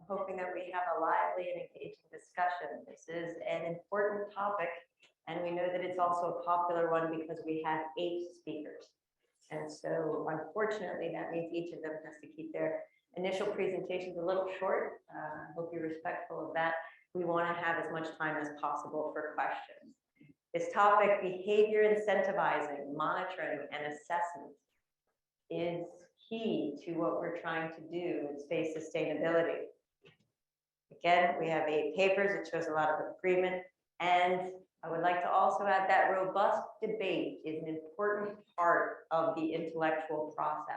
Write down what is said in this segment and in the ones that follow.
hoping that we have a lively and engaging discussion. This is an important topic, and we know that it's also a popular one because we have 8 speakers. And so unfortunately, that means each of them has to keep their initial presentations a little short. I hope you're respectful of that. We want to have as much time as possible for questions. This topic, behavior incentivizing, monitoring, and assessment, is key to what we're trying to do in space sustainability. Again, we have 8 papers. It shows a lot of agreement. And I would like to also add that robust debate is an important part of the intellectual process.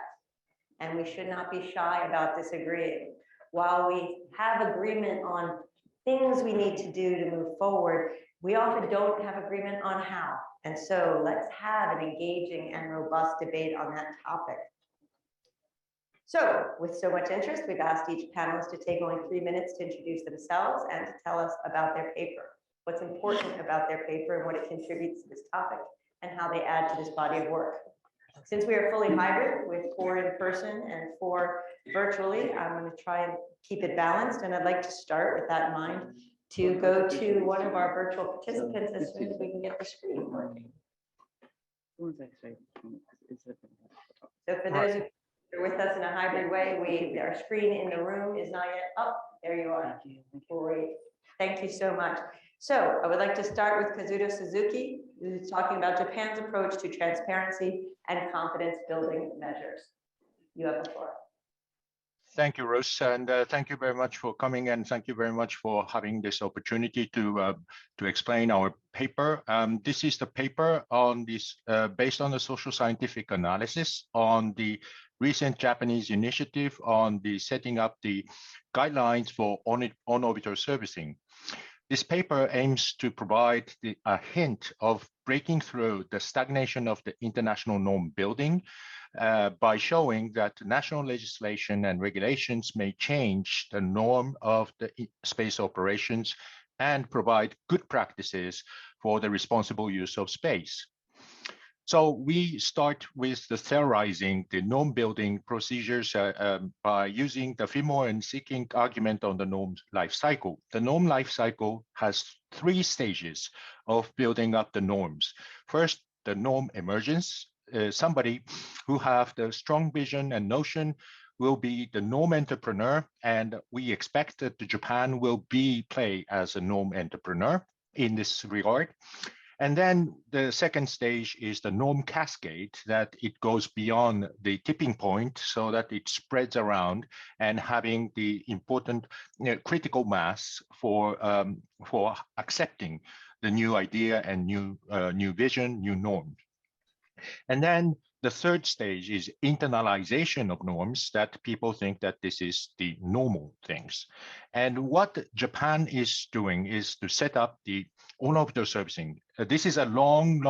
And we should not be shy about disagreeing. While we have agreement on things we need to do to move forward, we often don't have agreement on how. And so let's have an engaging and robust debate on that topic. So with so much interest, we've asked each panelist to take only 3 minutes to introduce themselves and to tell us about their paper, what's important about their paper and what it contributes to this topic and how they add to this body of work. Since we are fully hybrid with 4 in person and 4 virtually, I'm going to try and keep it balanced. And I'd like to start with that in mind to go to one of our virtual participants as soon as we can get the screen working. So for those who are with us in a hybrid way, our screen in the room is not yet up. There you are. Great. Thank you so much. So I would like to start with Kazuto Suzuki, who's talking about Japan's approach to transparency and confidence building measures. You have the floor. Thank you, Ruth, and thank you very much for coming, and thank you very much for having this opportunity to explain our paper. This is the paper on this based on the social scientific analysis on the recent Japanese initiative on the setting up the guidelines for on-orbiter servicing. This paper aims to provide a hint of breaking through the stagnation of the international norm building by showing that national legislation and regulations may change the norm of the space operations and provide good practices for the responsible use of space. So we start with the theorizing the norm building procedures by using the Fillmore and Seeking argument on the norm life cycle. The norm life cycle has 3 stages of building up the norms. First, the norm emergence. Somebody who have the strong vision and notion will be the norm entrepreneur, and we expect that Japan will play as a norm entrepreneur in this regard. And then the second stage is the norm cascade, that it goes beyond the tipping point so that it spreads around and having the important critical mass for accepting the new idea and new vision, new norms. And then the third stage is internalization of norms, that people think that this is the normal things. And what Japan is doing is to set up the on-orbiter servicing. This is a long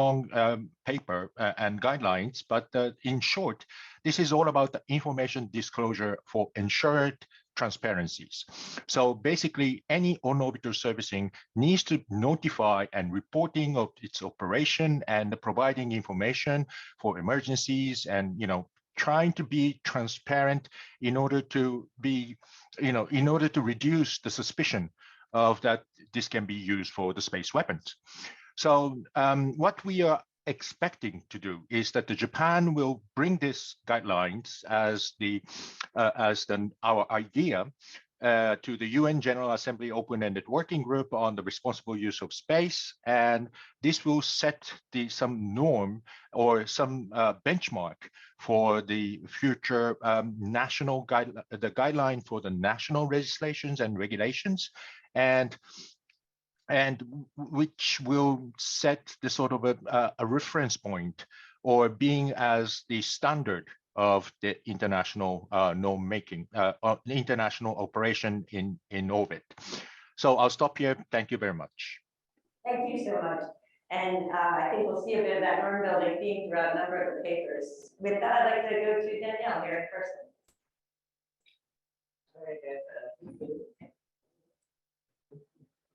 paper and guidelines, but in short, this is all about the information disclosure for ensured transparencies. So basically, any on-orbiter servicing needs to notify and reporting of its operation and providing information for emergencies and, trying to be transparent in order to be, in order to reduce the suspicion of that this can be used for the space weapons. So what we are expecting to do is that Japan will bring these guidelines as our idea to the UN General Assembly Open-Ended Working Group on the responsible use of space, and this will set some norm or some benchmark for the future national guideline for the national legislations and regulations, and which will set the sort of a reference point or being as the standard of the international norm making, international operation in orbit. So I'll stop here. Thank you very much. Thank you so much. And I think we'll see a bit of that norm building theme throughout a number of the papers. With that, I'd like to go to Danielle here in person. Very good.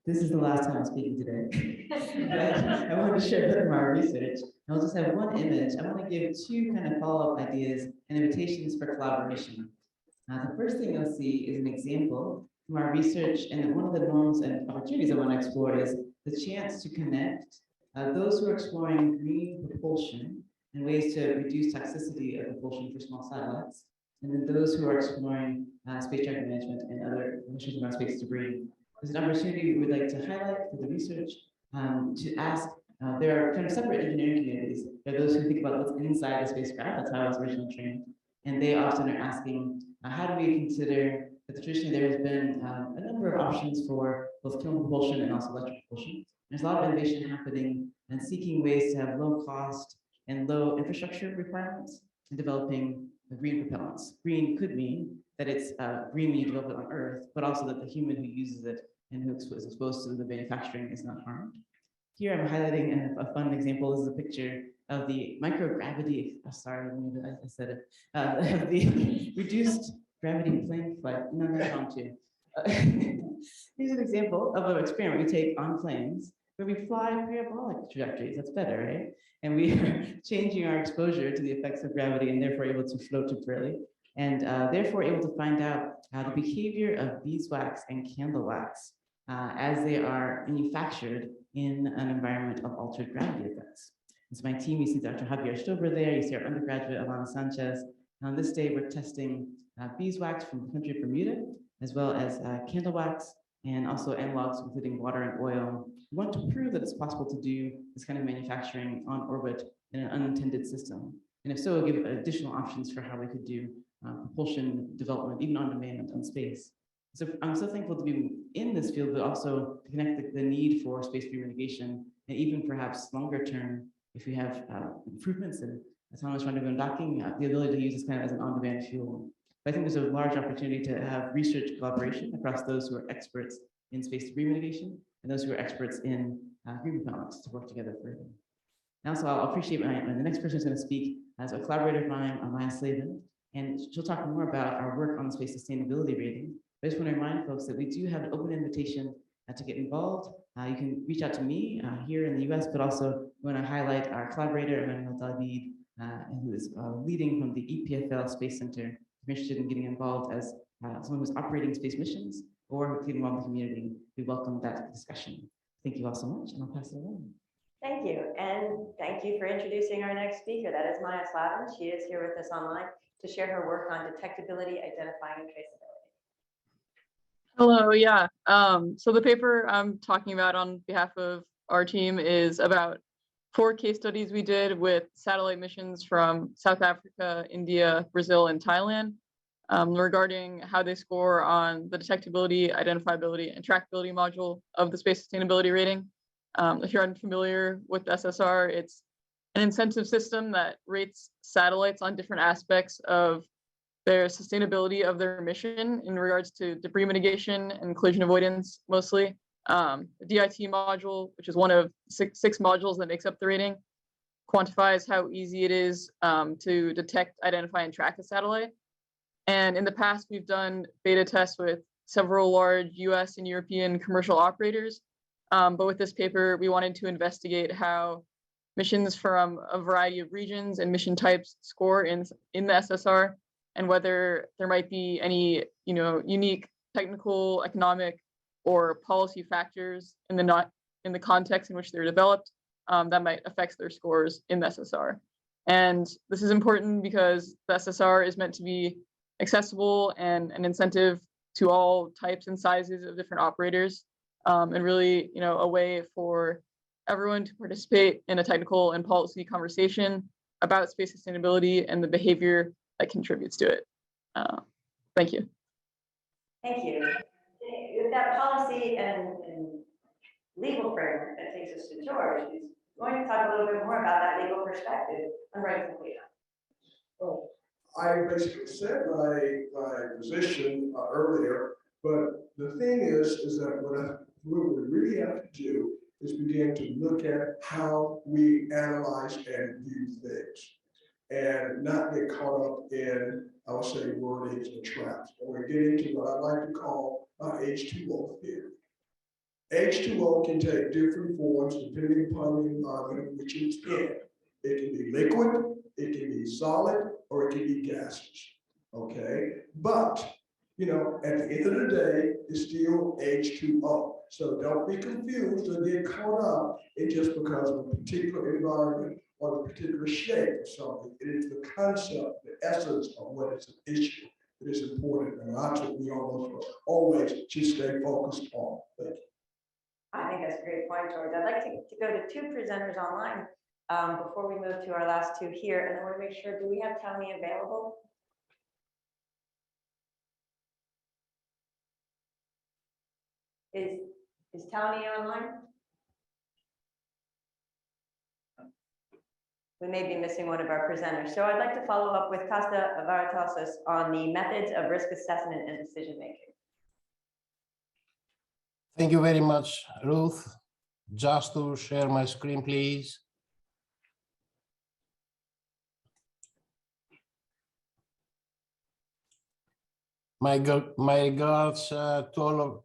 This is the last time I'm speaking today. I wanted to share a bit of my research. I'll just have one image. I want to give 2 kind of follow-up ideas and invitations for collaboration. The first thing you'll see is an example from our research, and one of the norms and opportunities I want to explore is the chance to connect those who are exploring green propulsion and ways to reduce toxicity of propulsion for small satellites, and then those who are exploring space traffic management and other emissions around space debris. There's an opportunity we would like to highlight for the research to ask. There are kind of separate engineering communities. There are those who think about what's inside the spacecraft. That's how I was originally trained. And they often are asking, how do we consider that traditionally there has been a number of options for both chemical propulsion and also electric propulsion. There's a lot of innovation happening and seeking ways to have low cost and low infrastructure requirements in developing green propellants. Green could mean that it's green when you develop it on Earth, but also that the human who uses it and who is exposed to the manufacturing is not harmed. Here I'm highlighting a fun example. This is a picture of the microgravity, sorry, I said it, of the reduced gravity plane flight. No, that's wrong too. Here's an example of an experiment we take on planes where we fly parabolic trajectories. That's better, right? And we are changing our exposure to the effects of gravity and therefore able to float temporarily, and therefore able to find out the behavior of beeswax and candle wax as they are manufactured in an environment of altered gravity effects. And so my team, you see Dr. Javier Stober there, you see our undergraduate, Alana Sanchez. And on this day, we're testing beeswax from the country of Bermuda, as well as candle wax, and also analogs, including water and oil. We want to prove that it's possible to do this kind of manufacturing on orbit in an unintended system. And if so, we'll give additional options for how we could do propulsion development, even on demand on space. So I'm so thankful to be in this field, but also to connect the need for space mitigation, and even perhaps longer term, if we have improvements in autonomous rendezvous and docking, the ability to use this kind of as an on-demand fuel. But I think there's a large opportunity to have research collaboration across those who are experts in space debris mitigation and those who are experts in green propellants to work together further. And also, I'll appreciate the next person who's going to speak as a collaborator of mine, Maya Slavin, and she'll talk more about our work on the space sustainability rating. I just want to remind folks that we do have an open invitation to get involved. You can reach out to me here in the US, but also we want to highlight our collaborator, Emmanuel David, who is leading from the EPFL Space Center. If you're interested in getting involved as someone who's operating space missions or getting involved in the community, we welcome that discussion. Thank you all so much, and I'll pass it along. Thank you, and thank you for introducing our next speaker. That is Maya Slavin. She is here with us online to share her work on detectability, identifying, and traceability. Hello, yeah. So the paper I'm talking about on behalf of our team is about 4 case studies we did with satellite missions from South Africa, India, Brazil, and Thailand regarding how they score on the detectability, identifiability, and trackability module of the space sustainability rating. If you're unfamiliar with SSR, it's an incentive system that rates satellites on different aspects of their sustainability of their mission in regards to debris mitigation and collision avoidance mostly. The DIT module, which is one of six modules that makes up the rating, quantifies how easy it is to detect, identify, and track a satellite. And in the past, we've done beta tests with several large US and European commercial operators. But with this paper, we wanted to investigate how missions from a variety of regions and mission types score in the SSR, and whether there might be any unique technical, economic, or policy factors in the context in which they're developed that might affect their scores in the SSR. And this is important because the SSR is meant to be accessible and an incentive to all types and sizes of different operators, and really a way for everyone to participate in a technical and policy conversation about space sustainability and the behavior that contributes to it. Thank you. Thank you. With that policy and legal framework, that takes us to George, who's going to talk a little bit more about that legal perspective on rights and freedom. Well, I basically said my position earlier, but the thing is that what we really have to do is begin to look at how we analyze and view things, and not get caught up in, I would say, wordings and traps. And we're getting to what I like to call H2O theory. H2O can take different forms depending upon the environment in which it's in. It can be liquid, it can be solid, or it can be gaseous. Okay, but you know, at the end of the day, it's still H2O. So don't be confused or get caught up in just because of a particular environment or a particular shape or something. It is the concept, the essence of what is an issue that is important. And that's what we always should stay focused on. Thank you. I think that's a great point, George. I'd like to go to two presenters online before we move to our last two here. And I want to make sure, do we have Tony available? Is Tony online? We may be missing one of our presenters. So I'd like to follow up with Costas Varotsos on the methods of risk assessment and decision making. Thank you very much, Ruth. Just to share my screen, please. My regards to all of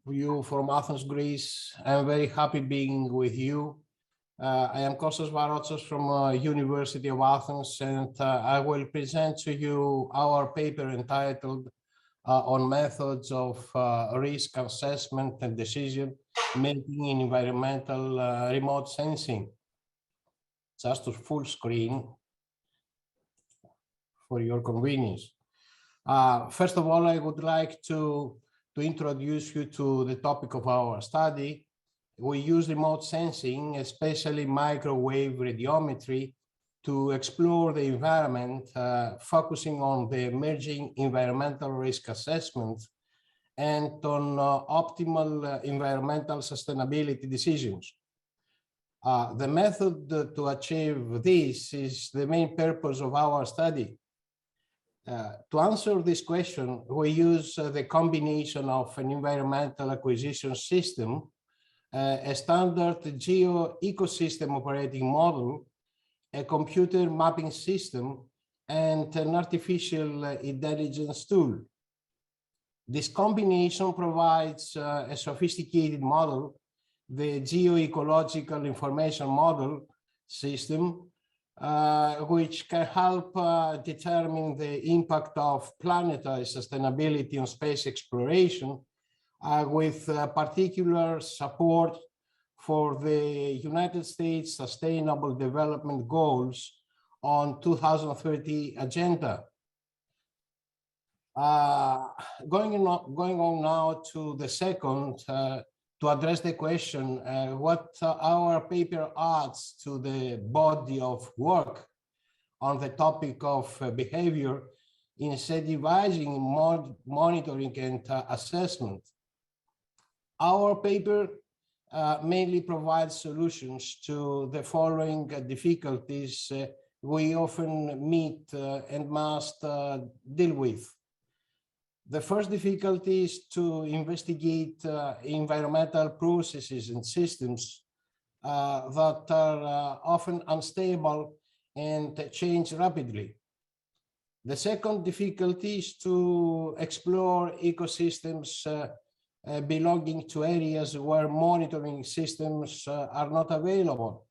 you from Athens, Greece. I'm very happy being with you. I am Costas Varotsos from University of Athens, and I will present to you our paper entitled on methods of risk assessment and decision making in environmental remote sensing. Just to full screen for your convenience. First of all, I would like to introduce you to the topic of our study. We use remote sensing, especially microwave radiometry, to explore the environment, focusing on the emerging environmental risk assessment and on optimal environmental sustainability decisions. The method to achieve this is the main purpose of our study. To answer this question, we use the combination of an environmental acquisition system, a standard geo-ecosystem operating model, a computer mapping system, and an artificial intelligence tool. This combination provides a sophisticated model, the geo-ecological information model system, which can help determine the impact of planetary sustainability on space exploration, with particular support for the United States Sustainable Development Goals on 2030 agenda. Going on now to the second, to address the question, what our paper adds to the body of work on the topic of behavior, incentivizing, monitoring, and assessment. Our paper mainly provides solutions to the following difficulties we often meet and must deal with. The first difficulty is to investigate environmental processes and systems that are often unstable and change rapidly. The second difficulty is to explore ecosystems belonging to areas where monitoring systems are not available.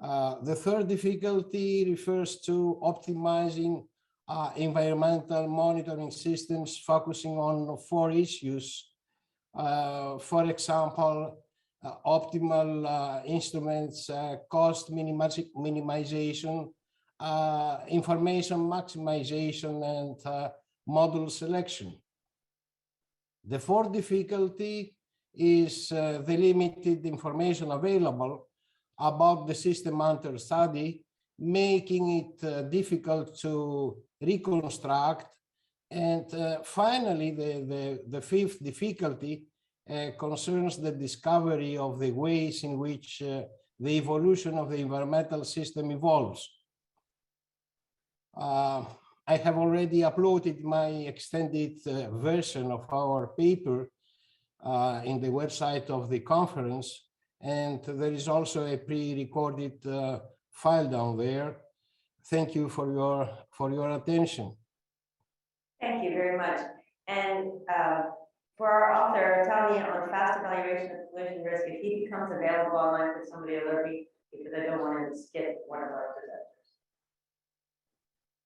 The third difficulty refers to optimizing environmental monitoring systems, focusing on 4 issues. For example, optimal instruments, cost minimization, information maximization, and model selection. The fourth difficulty is the limited information available about the system under study, making it difficult to reconstruct. And finally, the fifth difficulty concerns the discovery of the ways in which the evolution of the environmental system evolves. I have already uploaded my extended version of our paper in the website of the conference, and there is also a pre-recorded file down there. Thank you for your attention. Thank you very much. And for our author, tell me on fast evaluation of collision risk, if he becomes available online, could somebody alert me, because I don't want to skip one of our presenters.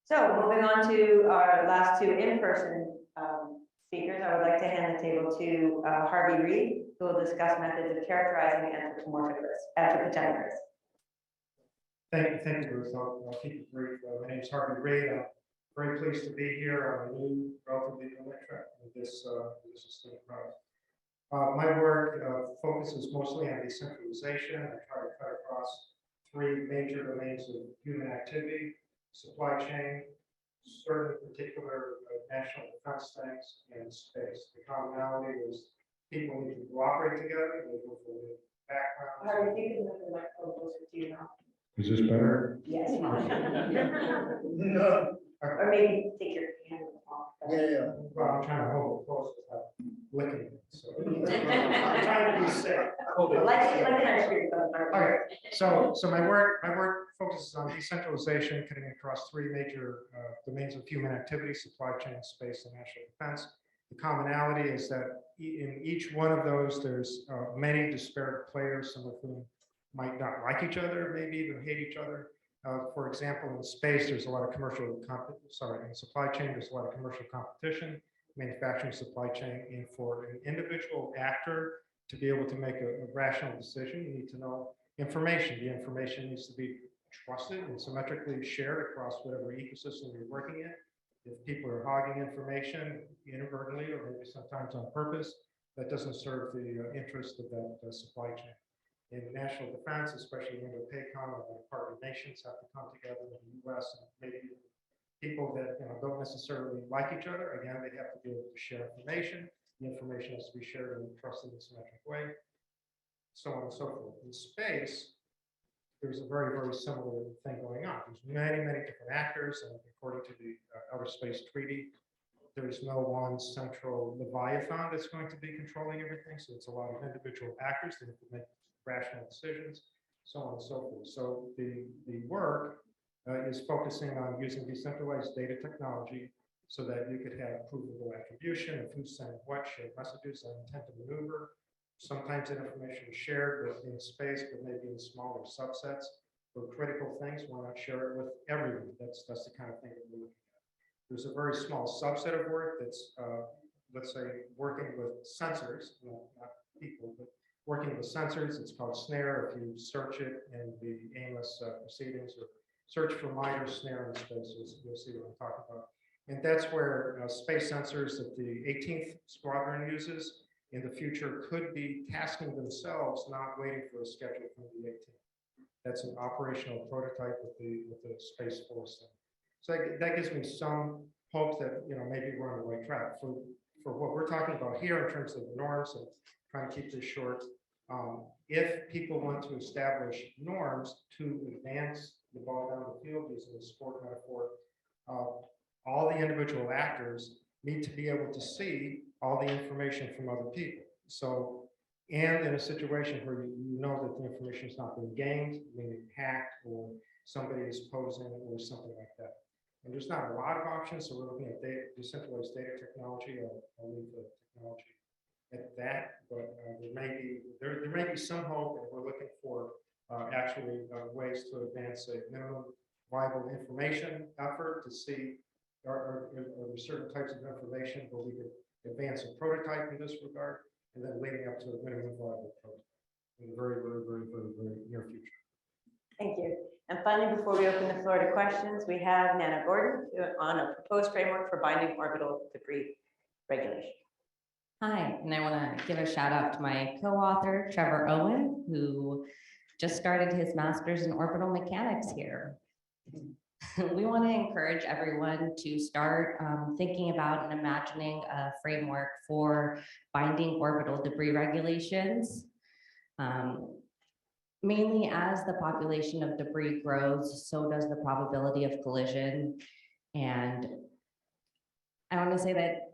So moving on to our last two in-person speakers, I would like to hand the table to Harvey Reed, who will discuss methods of characterizing anthropomorphic risk, anthropogenic risk. Thank you, Ruth. I'll keep it brief. My name is Harvey Reed. I'm very pleased to be here on a new, relatively new track with this esteemed product. My work focuses mostly on decentralization. I try to cut across three major domains of human activity: supply chain, certain particular national defense things, and space. The commonality is people need to cooperate together. They go for the backgrounds. Harvey, you can move the microphone closer to you now. Is this better? Yes. No. Or maybe take your hand off. Yeah. Well, I'm trying to hold it close without licking it. So I'm trying to be safe. Like an ice cream cone. Okay, so my work focuses on decentralization, cutting across three major domains of human activity: supply chain, space, and national defense. The commonality is that in each one of those, there's many disparate players, some of whom might not like each other, maybe even hate each other. For example, in space, there's a lot of in supply chain, there's a lot of commercial competition, manufacturing supply chain, and for an individual actor to be able to make a rational decision, you need to know information. The information needs to be trusted and symmetrically shared across whatever ecosystem you're working in. If people are hogging information inadvertently or maybe sometimes on purpose, that doesn't serve the interest of that supply chain. In national defense, especially when the PACOM or the partner nations have to come together in the US and maybe people that don't necessarily like each other, again, they have to be able to share information. The information has to be shared in a trusted and symmetric way, so on and so forth. In space, there's a very, very similar thing going on. There's many, many different actors, and according to the Outer Space Treaty, there is no one central Leviathan that's going to be controlling everything. So it's a lot of individual actors that have to make rational decisions, so on and so forth. So the work is focusing on using decentralized data technology so that you could have provable attribution of who's saying what, shared messages, and intent to maneuver. Sometimes that information is shared in space, but maybe in smaller subsets. For critical things, why not share it with everyone? That's the kind of thing that we're looking at. There's a very small subset of work that's, let's say, working with sensors, not people, but working with sensors. It's called SNARE. If you search it in the AIMless proceedings or search for minor SNARE in space, you'll see what I'm talking about. And that's where space sensors that the 18th Squadron uses in the future could be tasking themselves, not waiting for a schedule from the 18th. That's an operational prototype with the Space Force thing. So that gives me some hope that maybe we're on the right track. For what we're talking about here in terms of norms, and trying to keep this short, if people want to establish norms to advance the ball down the field, using a sport metaphor, all the individual actors need to be able to see all the information from other people. So, and in a situation where you know that the information is not being gained, meaning hacked, or somebody is posing, or something like that. And there's not a lot of options, so we're looking at decentralized data technology. I'll leave the technology at that, but there may be some hope, and we're looking for actually ways to advance a minimum viable information effort to see are there certain types of information where we could advance a prototype in this regard, and then leading up to a minimum viable prototype in the very, very, very, very, very near future. Thank you. And finally, before we open the floor to questions, we have Nana Gordon on a proposed framework for binding orbital debris regulation. Hi, and I want to give a shout out to my co-author, Trevor Owen, who just started his master's in orbital mechanics here. We want to encourage everyone to start thinking about and imagining a framework for binding orbital debris regulations. Mainly as the population of debris grows, so does the probability of collision. And I want to say that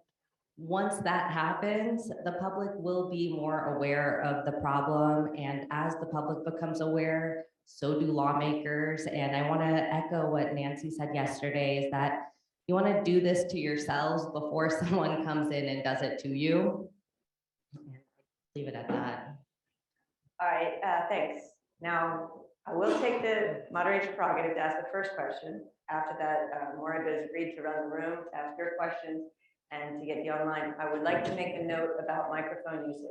once that happens, the public will be more aware of the problem. And as the public becomes aware, so do lawmakers. And I want to echo what Nancy said yesterday, is that you want to do this to yourselves before someone comes in and does it to you. Leave it at that. All right, thanks. Now, I will take the moderator's prerogative to ask the first question. After that, Maura has agreed to run the room to ask your questions. and to get you online. I would like to make a note about microphone usage.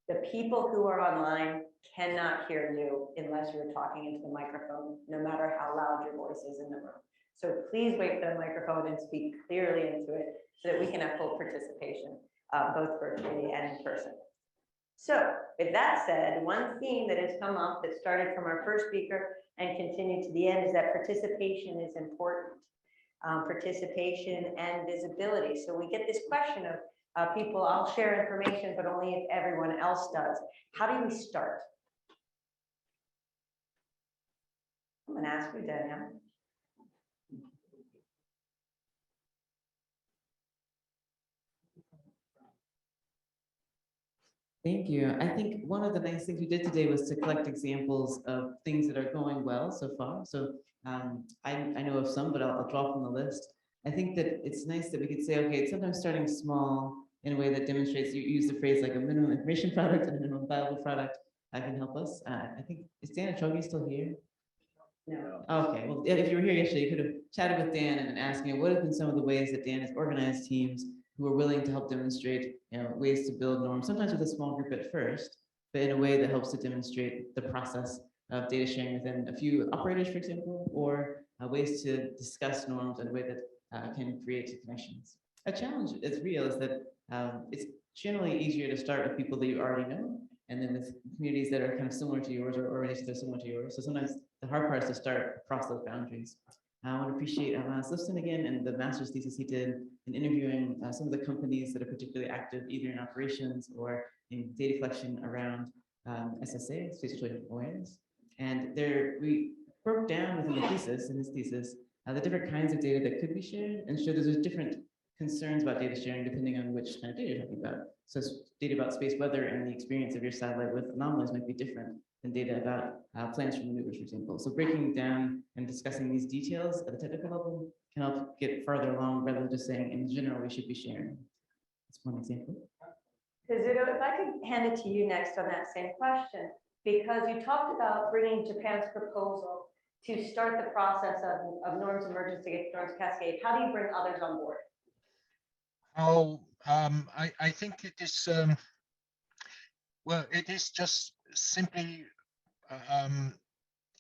The people who are online cannot hear you unless you're talking into the microphone, no matter how loud your voice is in the room. So please wait for the microphone and speak clearly into it so that we can have full participation, both virtually and in person. So with that said, one theme that has come up that started from our first speaker and continued to the end is that participation is important. Participation and visibility. So we get this question of people, I'll share information, but only if everyone else does. How do we start? I'm going to ask you, Danielle. Thank you. I think one of the nice things we did today was to collect examples of things that are going well so far. So I know of some, but I'll drop from the list. I think that it's nice that we could say, okay, sometimes starting small in a way that demonstrates, you use the phrase like a minimum information product and a minimum viable product can help us. I think, is Dan Achogi still here? No. Okay, well, if you were here yesterday, you could have chatted with Dan and asked him what have been some of the ways that Dan has organized teams who are willing to help demonstrate, ways to build norms, sometimes with a small group at first, but in a way that helps to demonstrate the process of data sharing within a few operators, for example, or ways to discuss norms in a way that can create connections. A challenge that's real is that it's generally easier to start with people that you already know, and then with communities that are kind of similar to yours or organizations that are similar to yours. So sometimes the hard part is to start across those boundaries. I want to appreciate Slavin again and the master's thesis he did in interviewing some of the companies that are particularly active either in operations or in data collection around SSA, space situational awareness. And there we broke down within the thesis, in his thesis, the different kinds of data that could be shared and showed there's different concerns about data sharing depending on which kind of data you're talking about. So data about space weather and the experience of your satellite with anomalies might be different than data about plans for maneuvers, for example. So breaking down and discussing these details at the technical level can help get farther along rather than just saying in general we should be sharing. That's one example. Kazuto, if I could hand it to you next on that same question, because you talked about bringing Japan's proposal to start the process of norms emergence against norms cascade. How do you bring others on board? Oh, I think it is, well, it is just simply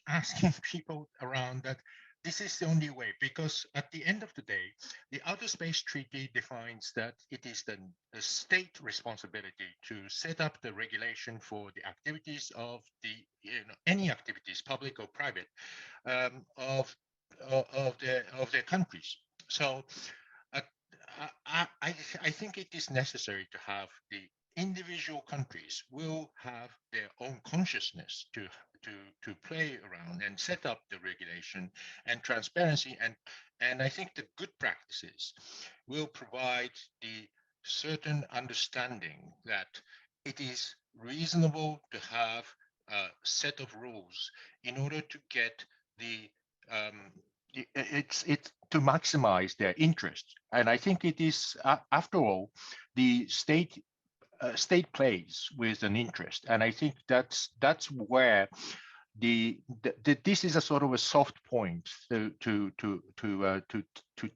asking people around that this is the only way, because at the end of the day, the Outer Space Treaty defines that it is the state responsibility to set up the regulation for the activities of the, any activities, public or private, of their countries. So I think it is necessary to have the individual countries will have their own consciousness to play around and set up the regulation and transparency, and I think the good practices will provide the certain understanding that it is reasonable to have a set of rules in order to get the it's to maximize their interest. And I think it is after all the state plays with an interest, and I think that's where this is a sort of a soft point to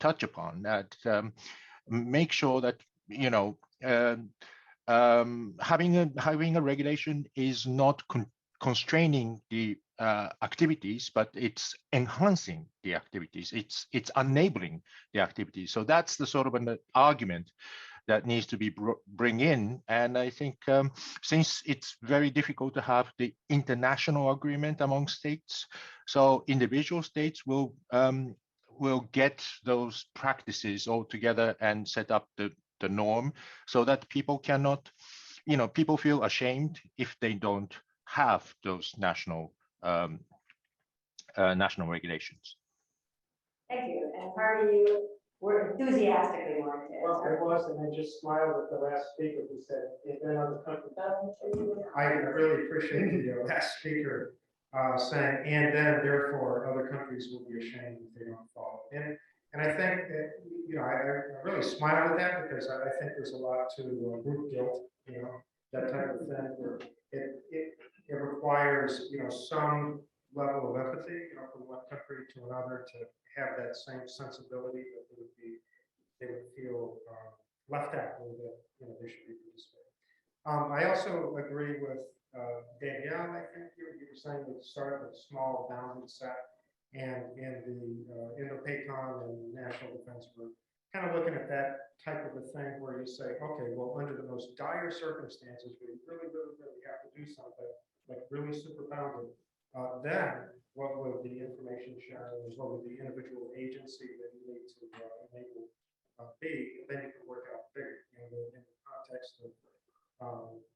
touch upon, that make sure that having a regulation is not constraining the activities, but it's enhancing the activities. It's enabling the activities. So that's the sort of an argument that needs to be bring in. And I think since it's very difficult to have the international agreement among states, so individual states will get those practices all together and set up the norm, so that people cannot, people feel ashamed if they don't have those national regulations. Thank you. And Harvey, you were enthusiastically wanting to Well, answer. it was, and I just smiled at the last speaker who said, if there are other countries. I really appreciate the last speaker saying, and then therefore other countries will be ashamed if they don't follow. And I think that, I really smile at that because I think there's a lot to group guilt, that type of thing, where it requires, some level of empathy, from one country to another to have that same sensibility that they would feel left out a little bit, they should be participating. I also agree with Danielle, I think you were saying we start with a small bounded set, and in the Indo-PACOM and national defense, we're kind of looking at that type of a thing where you say, okay, well, under the most dire circumstances, we really have to do something like really super bounded. Then what would the information sharing, what would the individual agency that you need to enable be? And then you can work out bigger in the context of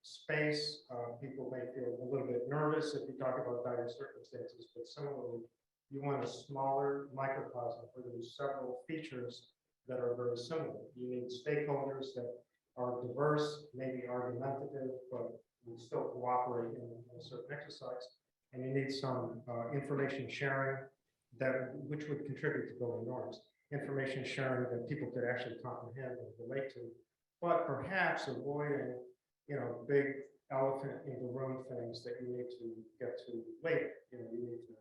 space. People may feel a little bit nervous if you talk about dire circumstances, but similarly, you want a smaller microcosm where there's several features that are very similar. You need stakeholders that are diverse, maybe argumentative, but will still cooperate in a certain exercise. And you need some information sharing which would contribute to building norms. Information sharing that people could actually comprehend and relate to, but perhaps avoiding, big elephant in the room things that you need to get to later. You need to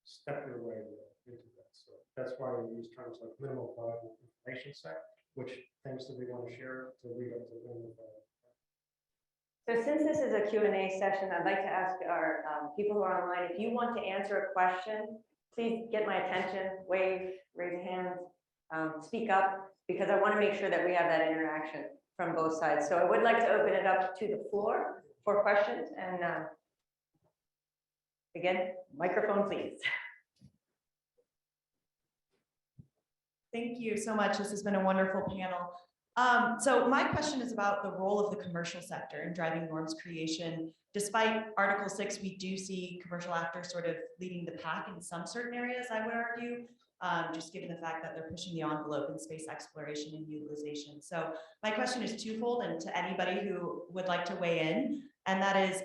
step your way into that. So that's why we use terms like minimal viable information set, which things that we want to share to lead up to minimal viable. So since this is a Q&A session, I'd like to ask our people who are online, if you want to answer a question, please get my attention, wave, raise your hands, speak up, because I want to make sure that we have that interaction from both sides. So I would like to open it up to the floor for questions. And again, microphone, please. Thank you so much. This has been a wonderful panel. So my question is about the role of the commercial sector in driving norms creation. Despite Article 6, we do see commercial actors sort of leading the pack in some certain areas, I would argue, just given the fact that they're pushing the envelope in space exploration and utilization. So my question is twofold, and to anybody who would like to weigh in, and that is,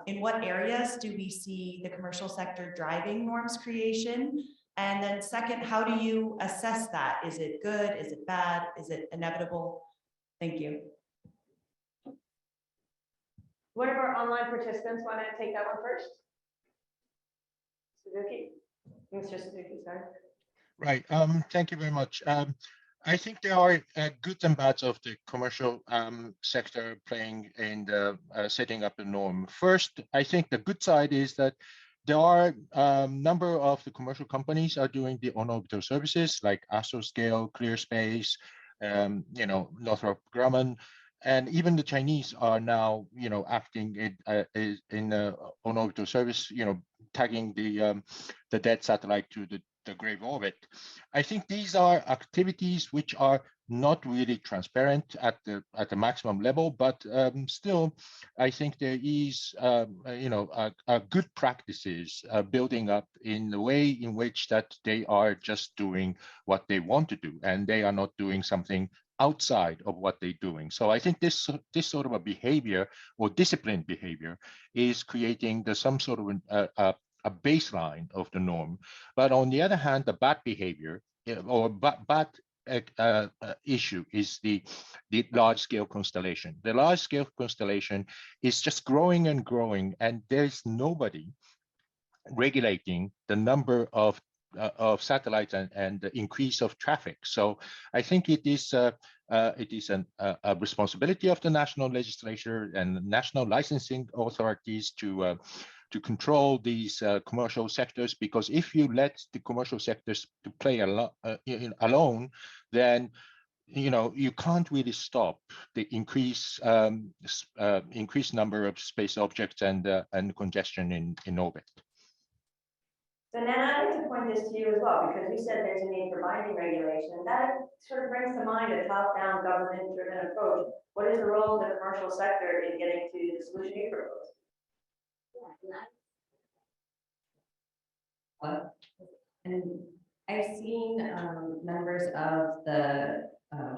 in what areas do we see the commercial sector driving norms creation? And then second, how do you assess that? Is it good? Is it bad? Is it inevitable? Thank you. One of our online participants want to take that one first? Suzuki? Mr. Suzuki, sorry. Right. Thank you very much. I think there are good and bads of the commercial sector playing in the setting up the norm. First, I think the good side is that there are a number of the commercial companies are doing the on-orbital services like Astroscale, ClearSpace, Northrop Grumman, and even the Chinese are now, acting in on-orbital service, tagging the dead satellite to the grave orbit. I think these are activities which are not really transparent at the maximum level, but still, I think there is, good practices building up in the way in which that they are just doing what they want to do, and they are not doing something outside of what they're doing. So I think this sort of a behavior or disciplined behavior is creating some sort of a baseline of the norm. But on the other hand, the bad behavior or bad issue is the large-scale constellation. The large-scale constellation is just growing and growing, and there's nobody regulating the number of satellites and the increase of traffic. So I think it is a responsibility of the national legislature and national licensing authorities to control these commercial sectors, because if you let the commercial sectors to play alone, then you can't really stop the increased number of space objects and congestion in orbit. So now I'd like to point this to you as well, because you said there's a need for binding regulation, and that sort of brings to mind a top-down government-driven approach. What is the role of the commercial sector in getting to the solution you propose? And I've seen members of the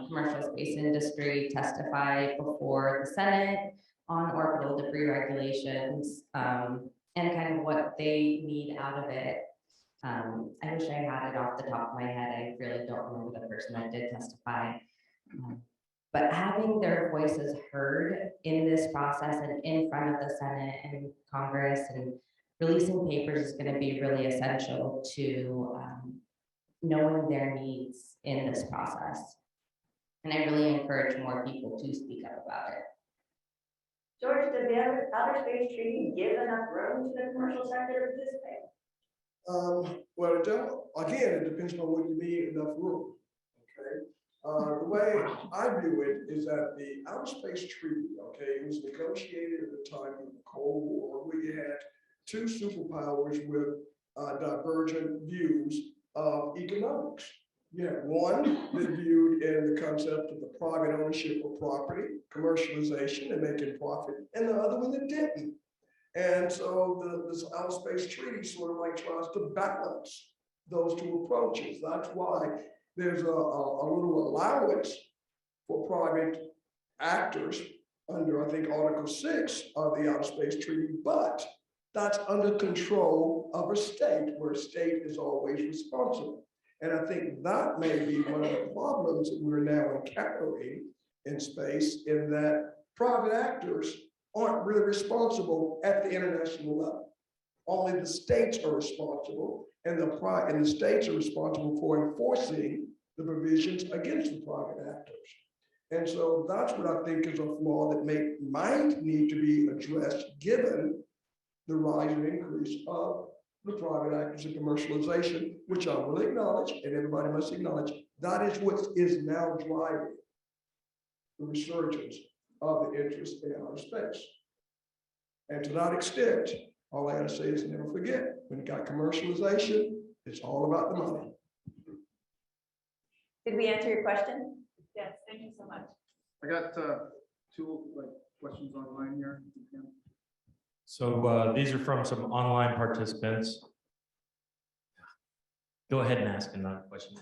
commercial space industry testify before the Senate on orbital debris regulations and kind of what they need out of it. I wish I had it off the top of my head. I really don't remember the person that did testify. But having their voices heard in this process and in front of the Senate and Congress and releasing papers is going to be really essential to knowing their needs in this process. And I really encourage more people to speak up about it. George, does the outer space treaty give enough room to the commercial sector to participate? Well, it don't, again, it depends on what you mean enough room, okay? The way I view it is that the outer space treaty, okay, it was negotiated at the time of the Cold War, where you had two superpowers with divergent views of economics. You had one that viewed in the concept of the private ownership of property, commercialization and making profit, and the other one that didn't. And so this outer space treaty sort of like tries to balance those two approaches. That's why there's a little allowance for private actors under, I think, Article 6 of the outer space treaty, but that's under control of a state, where a state is always responsible. And I think that may be one of the problems that we're now encountering in space, in that private actors aren't really responsible at the international level. Only the states are responsible, and the states are responsible for enforcing the provisions against the private actors. And so that's what I think is a flaw that might need to be addressed, given the rise and increase of the private actors and commercialization, which I will acknowledge, and everybody must acknowledge, that is what is now driving the resurgence of the interest in outer space. And to that extent, all I gotta say is never forget, when you got commercialization, it's all about the money. Did we answer your question? Yes, thank you so much. I got two questions online here. So these are from some online participants. Go ahead and ask another question.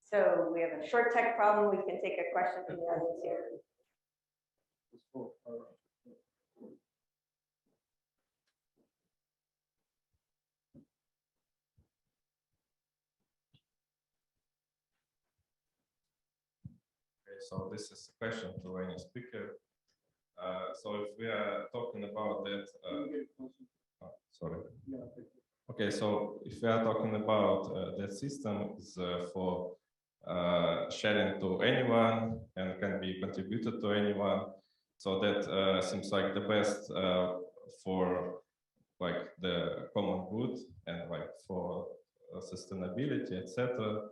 So we have a short tech problem. We can take a question from the audience here. Okay, so this is a question to any speaker. So if we are talking about that, sorry. Okay, so if we are talking about that system is for sharing to anyone and can be contributed to anyone, so that seems like the best for like the common good and like for sustainability, etc.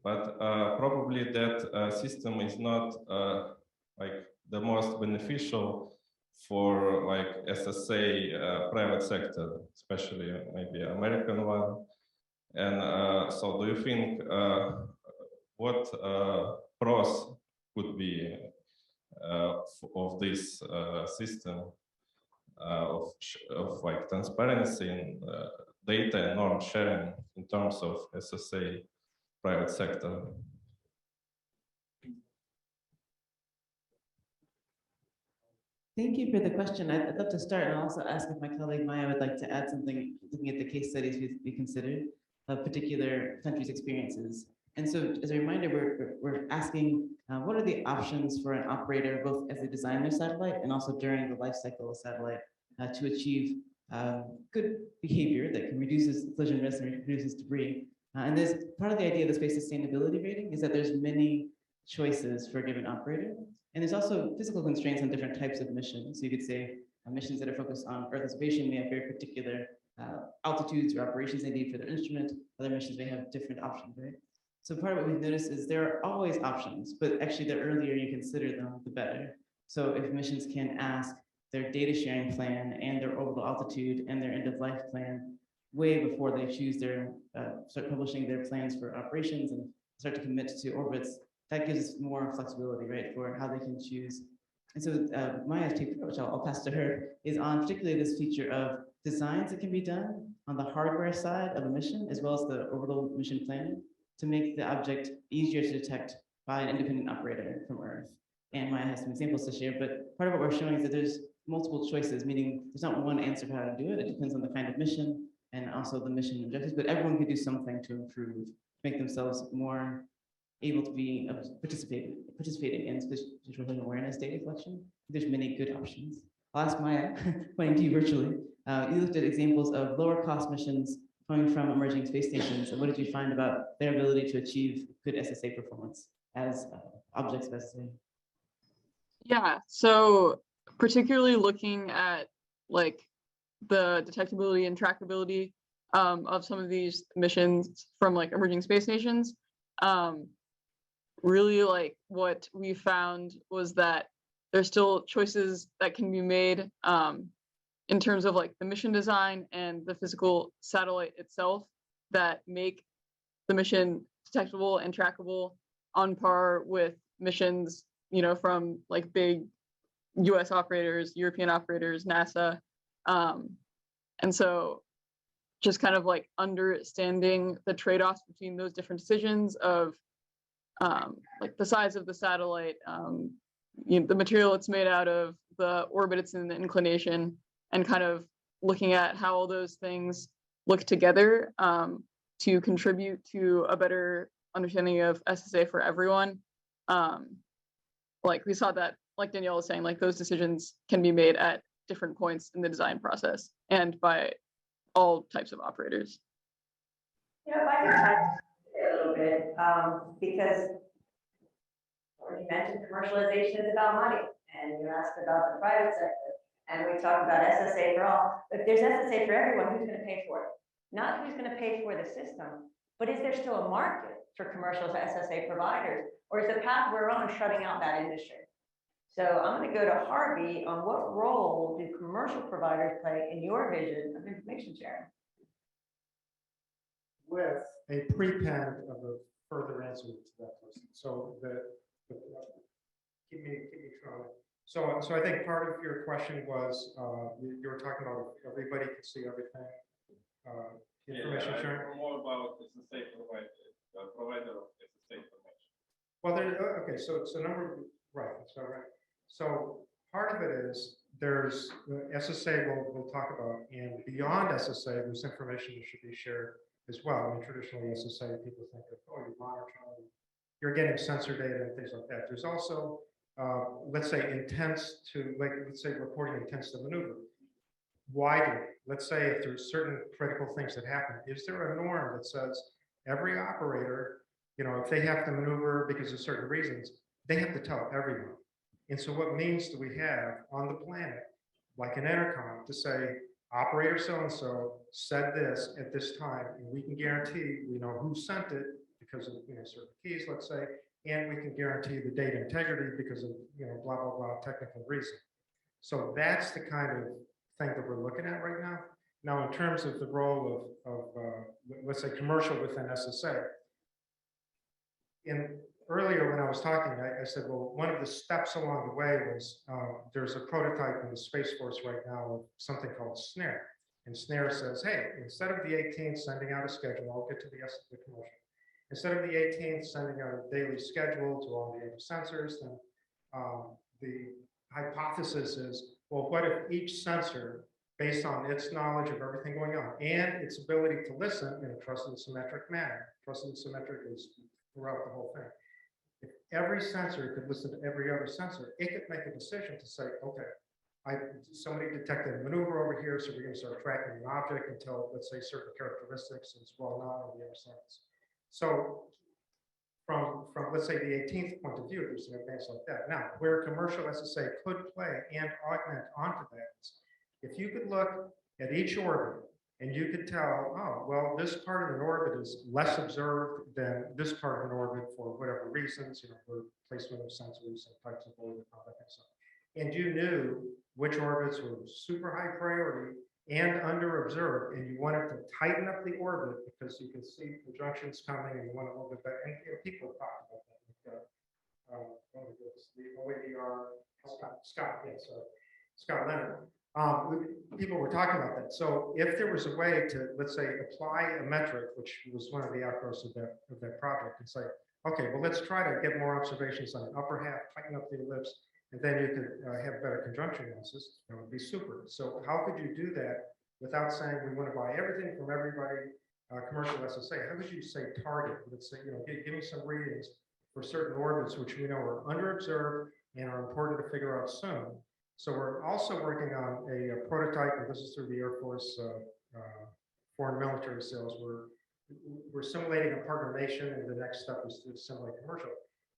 But probably that system is not like the most beneficial for like SSA private sector, especially maybe American one. And so do you think what pros could be of this system of like transparency in data and norm sharing in terms of SSA private sector? Thank you for the question. I'd love to start and also ask if my colleague Maya would like to add something, looking at the case studies we considered of particular countries' experiences. And so as a reminder, we're asking what are the options for an operator, both as they design their satellite and also during the life cycle of satellite to achieve good behavior that can reduce collision risk and reduces debris. And there's part of the idea of the space sustainability rating is that there's many choices for a given operator. And there's also physical constraints on different types of missions. So you could say missions that are focused on Earth observation may have very particular altitudes or operations they need for their instrument. Other missions may have different options, right? So part of what we've noticed is there are always options, but actually the earlier you consider them, the better. So if missions can ask their data sharing plan and their orbital altitude and their end of life plan way before they choose their, start publishing their plans for operations and start to commit to orbits, that gives more flexibility, right, for how they can choose. And so Maya's paper, which I'll pass to her, is on particularly this feature of designs that can be done on the hardware side of a mission, as well as the orbital mission planning, to make the object easier to detect by an independent operator from Earth. And Maya has some examples to share, but part of what we're showing is that there's multiple choices, meaning there's not one answer for how to do it. It depends on the kind of mission and also the mission objectives, but everyone can do something to improve, make themselves more able to be participating in situational awareness data collection. There's many good options. I'll ask Maya, pointing to you virtually. You looked at examples of lower cost missions coming from emerging space stations, and what did you find about their ability to achieve good SSA performance as objects of SSA? Yeah, so particularly looking at like the detectability and trackability of some of these missions from like emerging space stations, really like what we found was that there's still choices that can be made in terms of like the mission design and the physical satellite itself that make the mission detectable and trackable on par with missions, you know, from like big US operators, European operators, NASA. And so just kind of like understanding the trade-offs between those different decisions of like the size of the satellite, you know, the material it's made out of, the orbit it's in, the inclination, and kind of looking at how all those things look together to contribute to a better understanding of SSA for everyone. Like we saw that, like Danielle was saying, like those decisions can be made at different points in the design process and by all types of operators. You know, if I could touch a little bit, because you mentioned commercialization is about money, and you asked about the private sector, and we talked about SSA for all. If there's SSA for everyone, who's going to pay for it? Not who's going to pay for the system, but is there still a market for commercial SSA providers, or is the path we're on shutting out that industry? So I'm going to go to Harvey on what role do commercial providers play in your vision of information sharing? With a prepend of a further answer to that question. So keep me trying. So I think part of your question was you were talking about if everybody can see everything. Information sharing. More about SSA provider of SSA information. Well, okay. So right. So part of it is there's the SSA we'll talk about, and beyond SSA, there's information that should be shared as well. I mean, traditionally SSA, people think of, oh, you're monitoring, you're getting sensor data and things like that. There's also, let's say, let's say reporting intents to maneuver. Widely, let's say if there's certain critical things that happen, is there a norm that says every operator, you know, if they have to maneuver because of certain reasons, they have to tell everyone. And so what means do we have on the planet, like an intercom, to say, operator so-and-so said this at this time, and we can guarantee we know who sent it because of, you know, certain keys, let's say, and we can guarantee the data integrity because of, you know, blah, blah, blah, technical reason. So that's the kind of thing that we're looking at right now. Now, in terms of the role of let's say, commercial within SSA, earlier when I was talking, I said, well, one of the steps along the way was there's a prototype in the Space Force right now of something called SNARE. And SNARE says, hey, instead of the 18th sending out a schedule, I'll get to the commercial. Instead of the 18th sending out a daily schedule to all the other sensors, then the hypothesis is, well, what if each sensor, based on its knowledge of everything going on and its ability to listen in a trusted symmetric manner, trusted symmetric is throughout the whole thing. If every sensor could listen to every other sensor, it could make a decision to say, okay, somebody detected a maneuver over here, so we're going to start tracking an object until, let's say, certain characteristics is well known on the other sides. So from let's say the 18th point of view, there's an advance like that. Now, where commercial SSA could play and augment onto that is, if you could look at each orbit and you could tell, oh, well, this part of an orbit is less observed than this part of an orbit for whatever reasons, you know, for placement of sensors and types of orbit, all that kind of stuff. And you knew which orbits were super high priority and under observed, and you wanted to tighten up the orbit because you could see conjunctions coming and you want to orbit that. And you know, people have talked about that. The OADR, Scott Leonard. People were talking about that. So if there was a way to, let's say, apply a metric, which was one of the outgrowths of that project, and say, okay, well, let's try to get more observations on the upper half, tighten up the ellipse, and then you could have better conjunction analysis. That would be super. So how could you do that without saying we want to buy everything from everybody, commercial SSA? How could you say target? Let's say, you know, give me some readings for certain orbits which we know are under observed and are important to figure out soon. So we're also working on a prototype, and this is through the Air Force foreign military sales. We're simulating a partner nation, and the next step is to simulate commercial.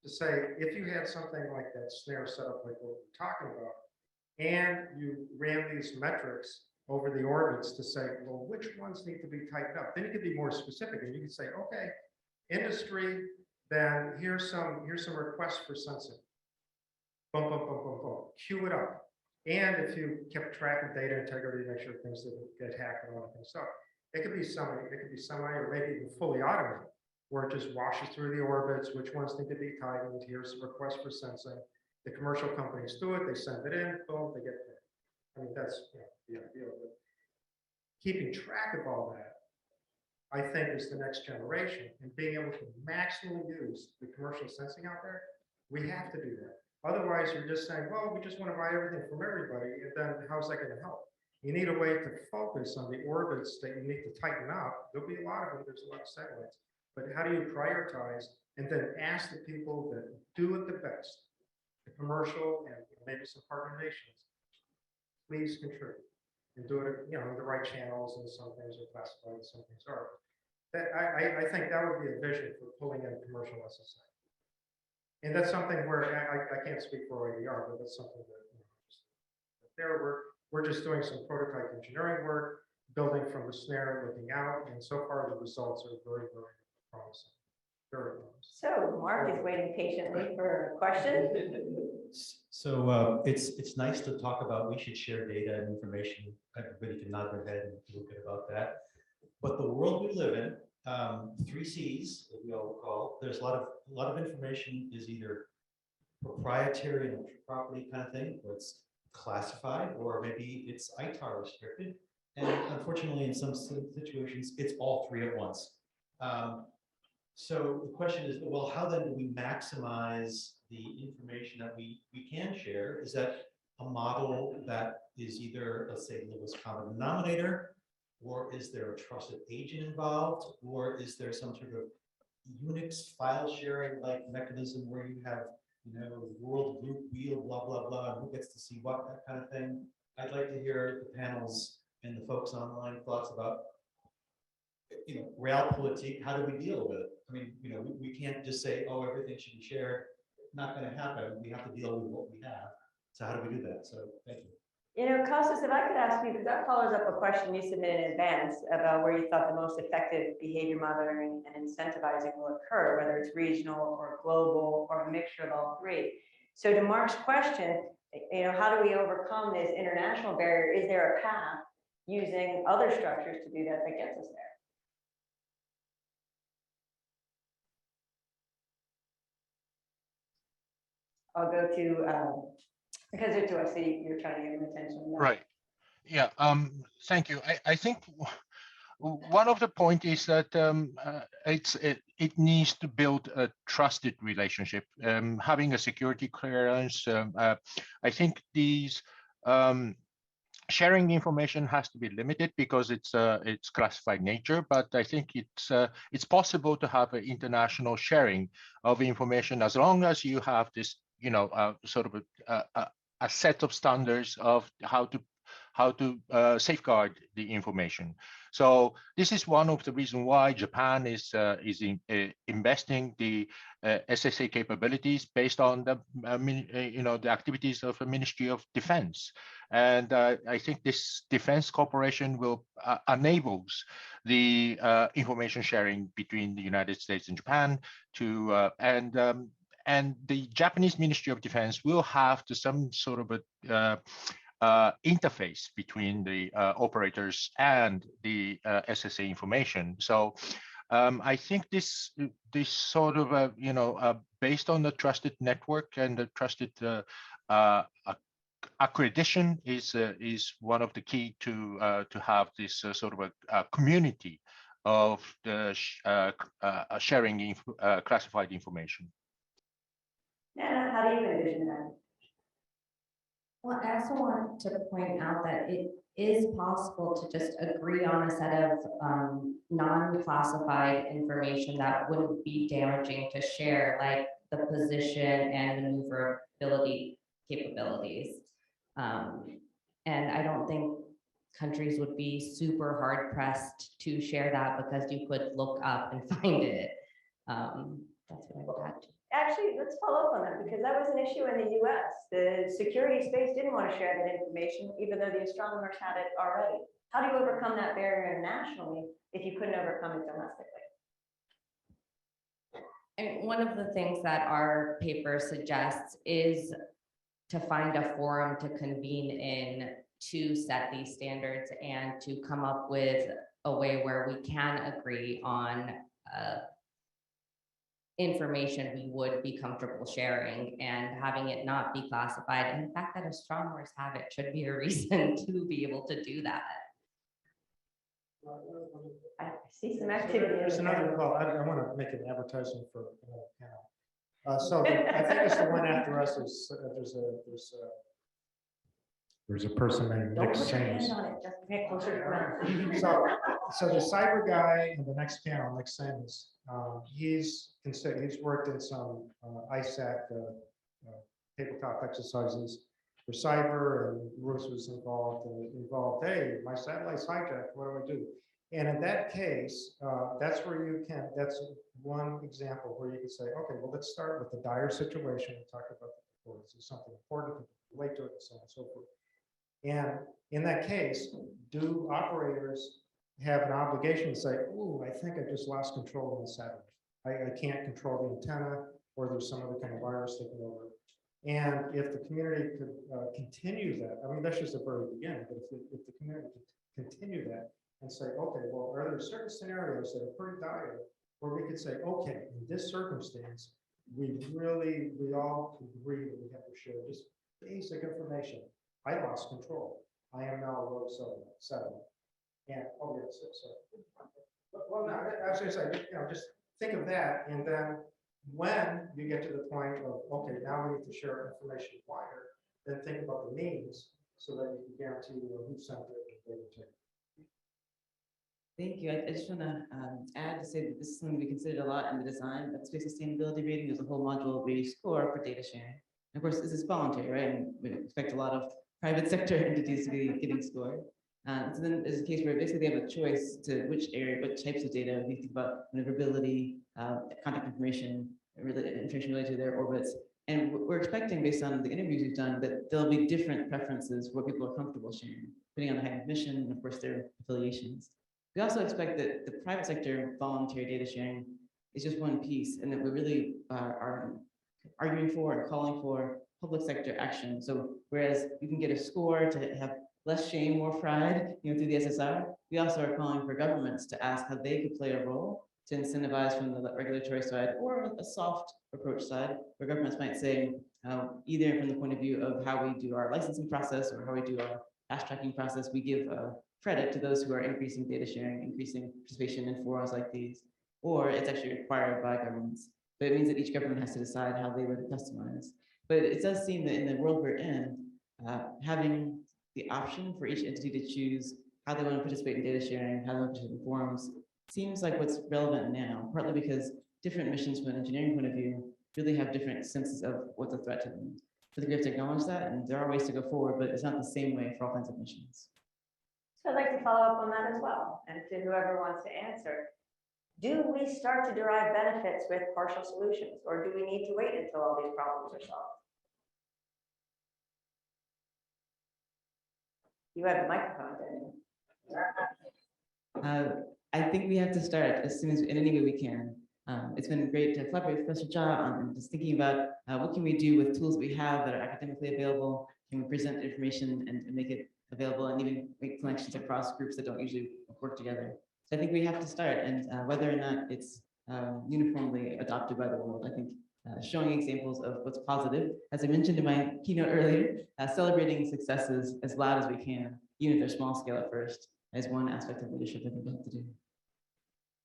To say, if you had something like that snare set up like what we're talking about, and you ran these metrics over the orbits to say, well, which ones need to be tightened up? Then you could be more specific, and you could say, okay, industry, then here's some requests for sensing. Boom, boom, boom, boom, boom. Queue it up. And if you kept track of data integrity, make sure things didn't get hacked and all that kind of stuff. It could be semi, or maybe even fully automated, where it just washes through the orbits, which ones need to be tightened. Here's a request for sensing. The commercial companies do it, they send it in, boom, they get paid. I mean, that's the ideal. But keeping track of all that, I think, is the next generation, and being able to maximally use the commercial sensing out there. We have to do that. Otherwise, you're just saying, well, we just want to buy everything from everybody, and then how's that going to help? You need a way to focus on the orbits that you need to tighten up. There'll be a lot of them, there's a lot of satellites, but how do you prioritize and then ask the people that do it the best, the commercial and maybe some partner nations, please contribute and do it, in the right channels, and some things are classified, some things are. That I think that would be a vision for pulling in commercial SSA. And that's something where I can't speak for OEDR, but that's something that we're just doing some prototype engineering work, building from the snare, looking out, and so far the results are very, very promising. Very promising. So Mark is waiting patiently for a question. So it's nice to talk about we should share data and information. Everybody can nod their head and feel good about that. But the world we live in, 3 C's, as we all recall, there's a lot of information is either proprietary and property kind of thing, or it's classified, or maybe it's ITAR restricted. And unfortunately, in some situations, it's all 3 at once. So the question is, well, how then do we maximize the information that we can share? Is that a model that is either, let's say, the lowest common denominator, or is there a trusted agent involved, or is there some sort of Unix file sharing like mechanism where you have, world group wheel, blah, blah, blah, and who gets to see what, that kind of thing? I'd like to hear the panels and the folks online thoughts about, realpolitik, how do we deal with it? I mean, we can't just say, oh, everything should be shared. Not going to happen. We have to deal with what we have. So how do we do that? So thank you. Costas, if I could ask you, because that follows up a question you submitted in advance about where you thought the most effective behavior monitoring and incentivizing will occur, whether it's regional or global or a mixture of all 3. So to Mark's question, how do we overcome this international barrier? Is there a path using other structures to do that gets us there? I'll go to Kazuto. I see you're trying to get him attention. Right. Yeah. Thank you. I think one of the point is that it needs to build a trusted relationship. Having a security clearance, I think these sharing the information has to be limited because it's classified nature. But I think it's possible to have an international sharing of information as long as you have this, sort of a set of standards of how to safeguard the information. So this is one of the reasons why Japan is investing the SSA capabilities based on the the activities of the Ministry of Defense, and I think this defense cooperation will enables the information sharing between the United States and Japan to and the Japanese Ministry of Defense will have some sort of a interface between the operators and the SSA information. So I think this sort of based on the trusted network and the trusted accreditation is one of the key to have this sort of a community of the sharing classified information. Nana, how do you envision that? Well, I also want to point out that it is possible to just agree on a set of non-classified information that wouldn't be damaging to share, like the position and maneuverability capabilities. And I don't think countries would be super hard pressed to share that because you could look up and find it. That's what I would add to. Actually, let's follow up on that because that was an issue in the US. The security space didn't want to share that information, even though the astronomers had it already. How do you overcome that barrier internationally if you couldn't overcome it domestically? And one of the things that our paper suggests is to find a forum to convene in to set these standards and to come up with a way where we can agree on information we would be comfortable sharing and having it not be classified. And the fact that astronomers have it should be a reason to be able to do that. I see some activity. There's another, well, I want to make an advertisement for another panel. So I think it's the one after us is, there's a person named Don't Nick put your hand Sains. on it, just get closer to the mic. So the cyber guy in the next panel, Nick Sains, he's worked in some ISAC tabletop exercises for cyber, and Ruth was involved. Hey, my satellite's hijacked. What do I do? And in that case, that's that's one example where you could say, okay, well, let's start with the dire situation and talk about the before. This is something important to relate to it, and so on and so forth. And in that case, do operators have an obligation to say, oh, I think I just lost control of the satellite. I can't control the antenna, or there's some other kind of virus taking over. And if the community could continue that, I mean, that's just the very beginning, but if the community could continue that and say, okay, well, are there certain scenarios that are pretty dire where we could say, okay, in this circumstance, we all agree that we have to share just basic information. I lost control. I am now a rogue satellite. And, oh, yes, so. Well, no, I was going to say, just think of that, and then when you get to the point of, okay, now we need to share information wider, then think about the means so that you can guarantee who sent it and data. Thank you. I just want to add to say that this is something we considered a lot in the design of space sustainability rating. There's a whole module where you score for data sharing. And of course, this is voluntary, right? And we expect a lot of private sector entities to be getting scored. So then there's a case where basically they have a choice to which types of data. We think about maneuverability, contact information related to their orbits. And we're expecting, based on the interviews we've done, that there'll be different preferences for what people are comfortable sharing, depending on the type of mission and, of course, their affiliations. We also expect that the private sector voluntary data sharing is just one piece, and that we really are arguing for and calling for public sector action. So whereas you can get a score to have less shame, more pride, through the SSR, we also are calling for governments to ask how they could play a role to incentivize from the regulatory side or a soft approach side, where governments might say, either from the point of view of how we do our licensing process or how we do our fast tracking process, we give credit to those who are increasing data sharing, increasing participation in forums like these, or it's actually required by governments. But it means that each government has to decide how they would customize. But it does seem that in the world we're in, having the option for each entity to choose how they want to participate in data sharing, how they want to participate in forums, seems like what's relevant now, partly because different missions from an engineering point of view really have different senses of what's a threat to them. So I think we have to acknowledge that, and there are ways to go forward, but it's not the same way for all kinds of missions. So I'd like to follow up on that as well, and to whoever wants to answer. Do we start to derive benefits with partial solutions, or do we need to wait until all these problems are solved? You have the microphone, Danielle. I think we have to start as soon as, in any way we can. It's been great to collaborate with Professor Jha on just thinking about what can we do with tools we have that are academically available. Can we present information and make it available, and even make connections across groups that don't usually work together. So I think we have to start, and whether or not it's uniformly adopted by the world, I think showing examples of what's positive, as I mentioned in my keynote earlier, celebrating successes as loud as we can, even if they're small scale at first, is one aspect of leadership I think we have to do.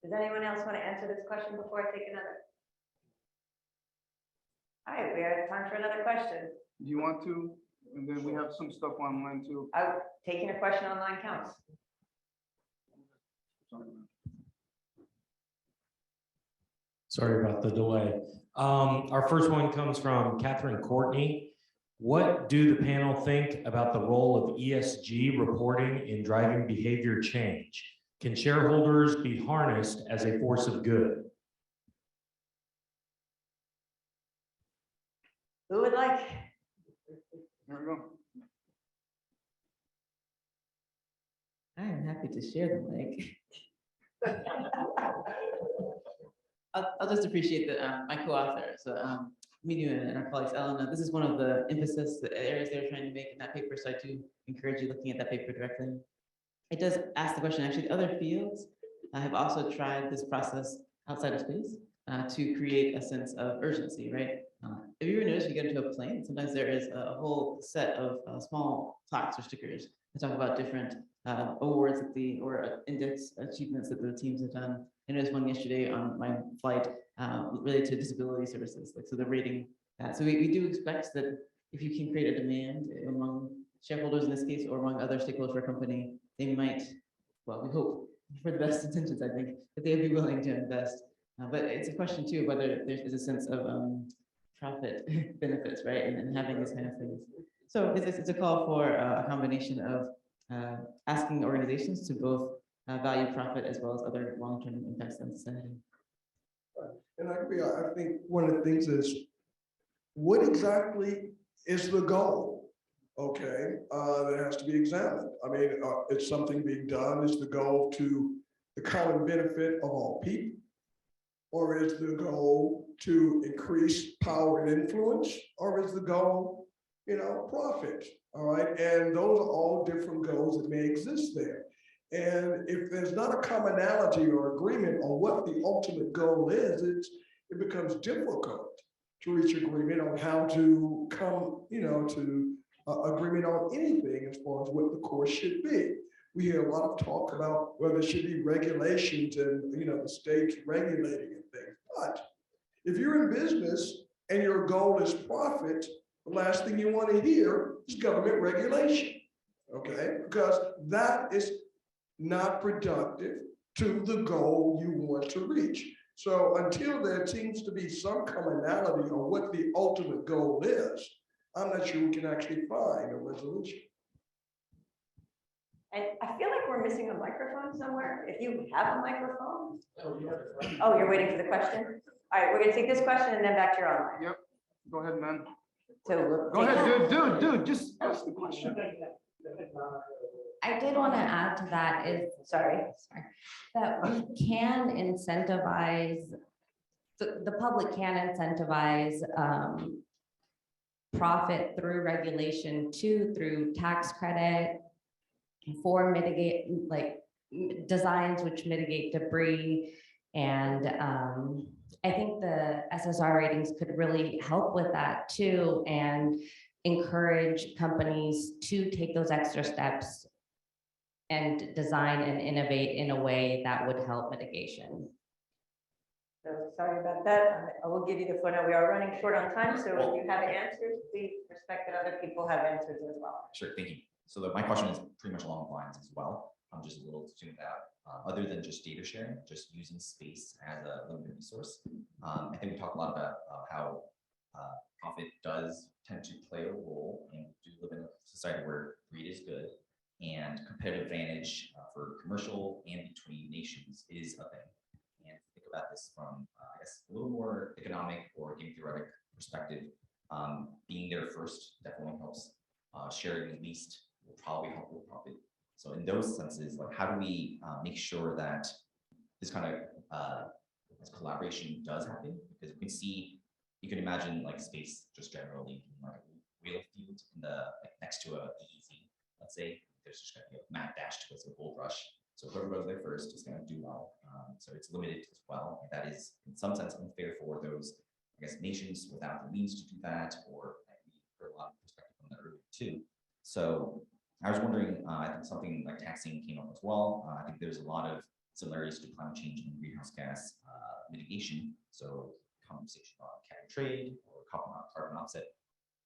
Does anyone else want to answer this question before I take another? All right, we have time for another question. Do you want to? And then we have some stuff online too. Taking a question online counts. Sorry about the delay. Our first one comes from Catherine Courtney. What do the panel think about the role of ESG reporting in driving behavior change? Can shareholders be harnessed as a force of good? Who would like? There we go. I am happy to share the mic. I'll just appreciate that my co-author, so me and our colleagues, Elena, this is one of the emphasis, the areas they're trying to make in that paper, so I do encourage you looking at that paper directly. It does ask the question, actually, other fields have also tried this process outside of space to create a sense of urgency, right? If you ever notice, you get into a plane, sometimes there is a whole set of small plaques or stickers that talk about different awards that or index achievements that the teams have done. And there's one yesterday on my flight related to disability services, like so the rating. So we do expect that if you can create a demand among shareholders in this case, or among other stakeholders for a company, they might, well, we hope for the best intentions, I think, that they'd be willing to invest. But it's a question too, whether there is a sense of profit benefits, right? And having these kind of things. So it's a call for a combination of asking organizations to both value profit as well as other long-term impacts on society. And I think one of the things is, what exactly is the goal? Okay, that has to be examined. I mean, is something being done? Is the goal to the common benefit of all people? Or is the goal to increase power and influence? Or is the goal, profit? All right, and those are all different goals that may exist there. And if there's not a commonality or agreement on what the ultimate goal is, it becomes difficult to reach agreement on how to come, to agreement on anything as far as what the course should be. We hear a lot of talk about whether there should be regulations and, the states regulating and things. But if you're in business and your goal is profit, the last thing you want to hear is government regulation, okay? Because that is not productive to the goal you want to reach. So until there seems to be some commonality on what the ultimate goal is, I'm not sure we can actually find a resolution. And I feel like we're missing a microphone somewhere. If you have a microphone. Oh, you have it, right? Oh, you're waiting for the question? All right, we're gonna take this question and then back to your online. Yep, go ahead, man. So we'll Go take ahead, dude, just ask the question. I did want to add to that Sorry. that we can incentivize, the public can incentivize profit through regulation too, through tax credit for mitigate, like designs which mitigate debris. And I think the SSR ratings could really help with that too, and encourage companies to take those extra steps and design and innovate in a way that would help mitigation. So sorry about that. I will give you the floor now. We are running short on time, so if you have answers, please respect that other people have answers as well. Sure, thank you. So my question is pretty much along the lines as well. I'm just a little to that. Other than just data sharing, just using space as a limited resource. I think we talked a lot about how profit does tend to play a role, and we do live in a society where greed is good, and competitive advantage for commercial and between nations is a thing. And think about this from, I guess, a little more economic or game theoretic perspective. Being there first definitely helps. Sharing the least will probably help with profit. So in those senses, like, how do we make sure that this kind of this collaboration does happen? Because we can see, you can imagine like space just generally like a wheel field in the next to a EEZ. Let's say there's just going to be a mad dash towards a gold rush. So whoever goes there first is going to do well. So it's limited as well. And that is in some sense unfair for those, I guess, nations without the means to do that, or we heard a lot of perspective on that earlier too. So I was wondering, I think something like taxing came up as well. I think there's a lot of similarities to climate change and greenhouse gas mitigation. So conversation on cap and trade or carbon offset,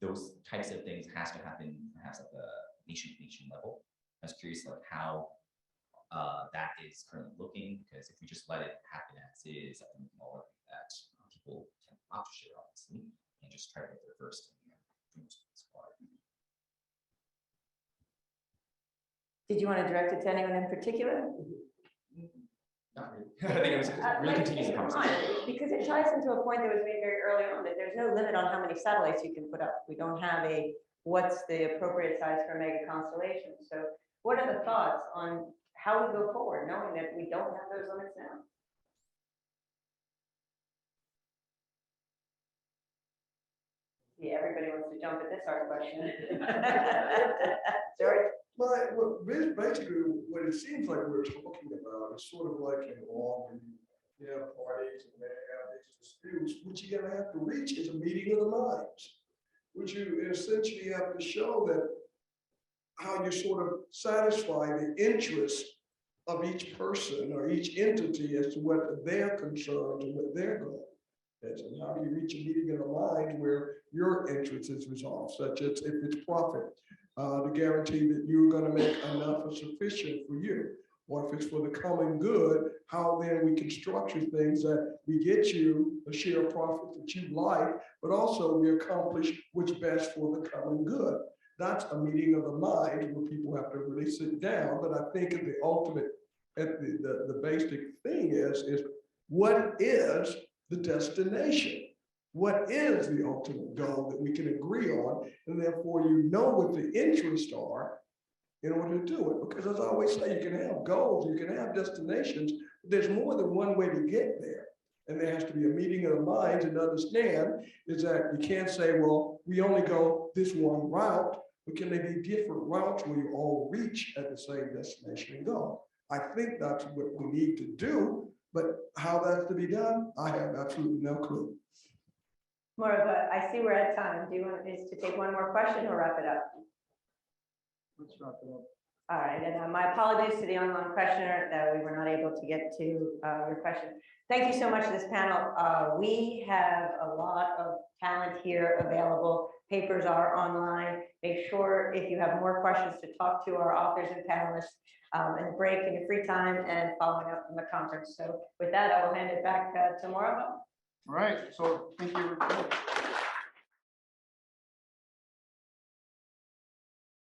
those types of things has to happen perhaps at the nation level. I was curious like how that is currently looking, because if we just let it happen as is, I think more that people tend not to share, obviously, and just try to get there first and squad. Did you want to direct it to anyone in particular? Not really. I think it was really continues the conversation. Because it ties into a point that was made very early on, that there's no limit on how many satellites you can put up. We don't have a, what's the appropriate size for a mega constellation? So what are the thoughts on how we go forward, knowing that we don't have those limits now? Yeah, everybody wants to jump at this hard question. Sorry. Well, basically, what it seems like we're talking about is sort of like in law, when you have parties and they have these disputes, what you're gonna have to reach is a meeting of the minds, which you essentially have to show that how you sort of satisfy the interests of each person or each entity as to what their concerns and what their goal is, and how do you reach a meeting of the mind where your interest is resolved, such as if it's profit, to guarantee that you're going to make enough or sufficient for you, or if it's for the common good, how then we can structure things that we get you a share of profit that you like, but also we accomplish what's best for the common good. That's a meeting of the mind where people have to really sit down. But I think at the ultimate, at the basic thing is what is the destination? What is the ultimate goal that we can agree on? And therefore, you know what the interests are in order to do it. Because as I always say, you can have goals, you can have destinations, but there's more than one way to get there. And there has to be a meeting of the minds, and understand is that you can't say, well, we only go this one route, but can there be different routes where you all reach at the same destination and go? I think that's what we need to do, but how that's to be done, I have absolutely no clue. More of a, I see we're at time. Do you want us to take one more question or wrap it up? Let's wrap it up. All right, and my apologies to the online questioner that we were not able to get to your question. Thank you so much to this panel. We have a lot of talent here available. Papers are online. Make sure if you have more questions to talk to our authors and panelists in the break, in your free time, and following up from the conference. So with that, I will hand it back to Morava. All right, so thank you.